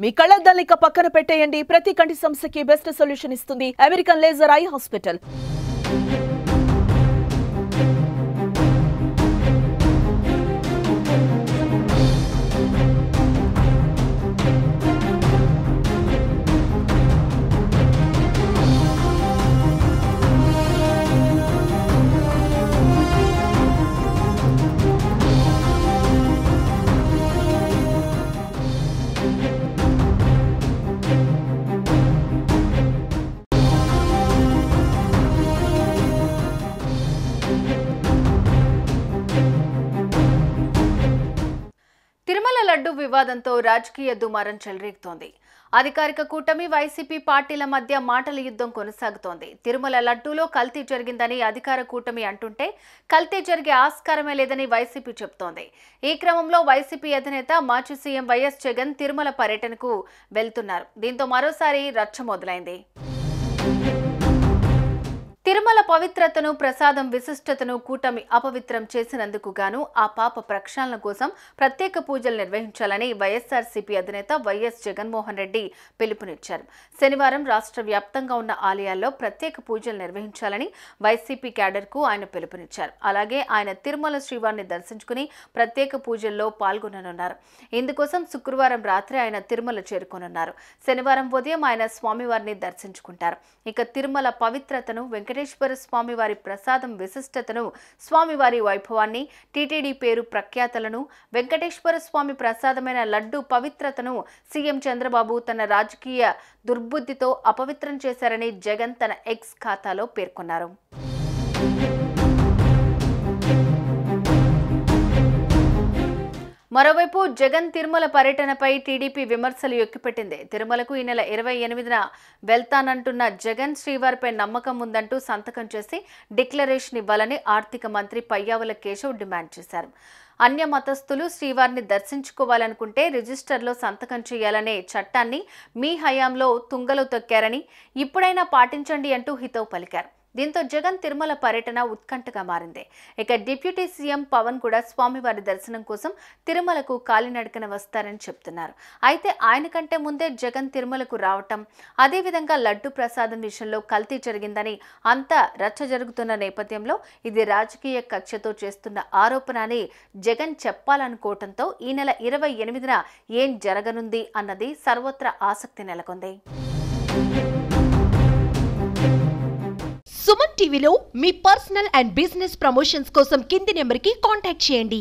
మీ కళ్ళద్దాల్ని పక్కన పెట్టేయండి. ప్రతి కంటి సమస్యకి బెస్ట్ సొల్యూషన్ ఇస్తుంది American laser eye hospital. Tirumala laddu వివాదంతో రాజకీయ దుమారం చెలరేగుతోంది. అధికారిక కూటమి వైసీపీ పార్టీల మధ్య మాటల యుద్ధం కొనసాగుతోంది. తిరుమల లడ్డూలో కల్తీ జరిగిందని అధికార కూటమి అంటుంటే కల్తీ జరిగే ఆస్కారమే లేదని వైసీపీ చెబుతోంది. ఈ క్రమంలో వైసీపీ అధినేత మాజీ సీఎం వైఎస్ జగన్ తిరుమల పర్యటనకు వెళ్తున్నారు. దీంతో మరోసారి రచ్చ మొదలైంది. తిరుమల పవిత్రతను, ప్రసాదం విశిష్టతను కూటమి అపవిత్రం చేసినందుకు గాను ఆ పాప ప్రక్షాళన కోసం ప్రత్యేక పూజలు నిర్వహించాలని వైఎస్ఆర్సీపీ అధినేత వైఎస్ జగన్మోహన్ రెడ్డి పిలుపునిచ్చారు. శనివారం రాష్ట్ర వ్యాప్తంగా ఉన్న ఆలయాల్లో ప్రత్యేక పూజలు నిర్వహించాలని వైసీపీ క్యాడర్కు ఆయన పిలుపునిచ్చారు. అలాగే ఆయన తిరుమల శ్రీవారిని దర్శించుకుని ప్రత్యేక పూజల్లో పాల్గొననున్నారు. ఇందుకోసం శుక్రవారం రాత్రి ఆయన తిరుమల చేరుకోనున్నారు. శనివారం ఉదయం ఆయన స్వామివారిని దర్శించుకుంటారు. ఇక తిరుమల పవిత్రతను, వెంకటేశ్వర స్వామివారి ప్రసాదం విశిష్టతను, స్వామివారి వైభవాన్ని, టీటీడీ పేరు ప్రఖ్యాతలను, వెంకటేశ్వర స్వామి ప్రసాదమైన లడ్డు పవిత్రతను సీఎం చంద్రబాబు తన రాజకీయ దుర్బుద్ధితో అపవిత్రం చేశారని జగన్ తన ఎక్స్ ఖాతాలో పేర్కొన్నారు. మరోవైపు జగన్ తిరుమల పర్యటనపై టీడీపీ విమర్శలు ఎక్కుపెట్టింది. తిరుమలకు ఈ నెల 28న వెళ్తానంటున్న జగన్ శ్రీవారిపై నమ్మకం ఉందంటూ సంతకం చేసి డిక్లరేషన్ ఇవ్వాలని ఆర్థిక మంత్రి పయ్యావుల కేశవ్ డిమాండ్ చేశారు. అన్య మతస్థులు శ్రీవారిని దర్శించుకోవాలనుకుంటే రిజిస్టర్లో సంతకం చేయాలనే చట్టాన్ని మీ హయాంలో తుంగలో తొక్కారని ఇప్పుడైనా పాటించండి అంటూ హితవు పలికారు. దీంతో జగన్ తిరుమల పర్యటన ఉత్కంఠగా మారింది. ఇక డిప్యూటీ సీఎం పవన్ కూడా స్వామివారి దర్శనం కోసం తిరుమలకు కాలినడకన వస్తారని చెప్తున్నారు. అయితే ఆయన కంటే ముందే జగన్ తిరుమలకు రావటం, అదేవిధంగా లడ్డు ప్రసాదం విషయంలో కల్తీ జరిగిందని అంతా రచ్చ జరుగుతున్న నేపథ్యంలో ఇది రాజకీయ కక్షతో చేస్తున్న ఆరోపణ అని జగన్ చెప్పాలనుకోవడంతో ఈ నెల 28న ఏం జరగనుంది అన్నది సర్వత్రా ఆసక్తి నెలకొంది. సుమన్ టీవీలో మీ పర్సనల్ అండ్ బిజినెస్ ప్రమోషన్స్ కోసం కింది నెంబర్కి కాంటాక్ట్ చేయండి.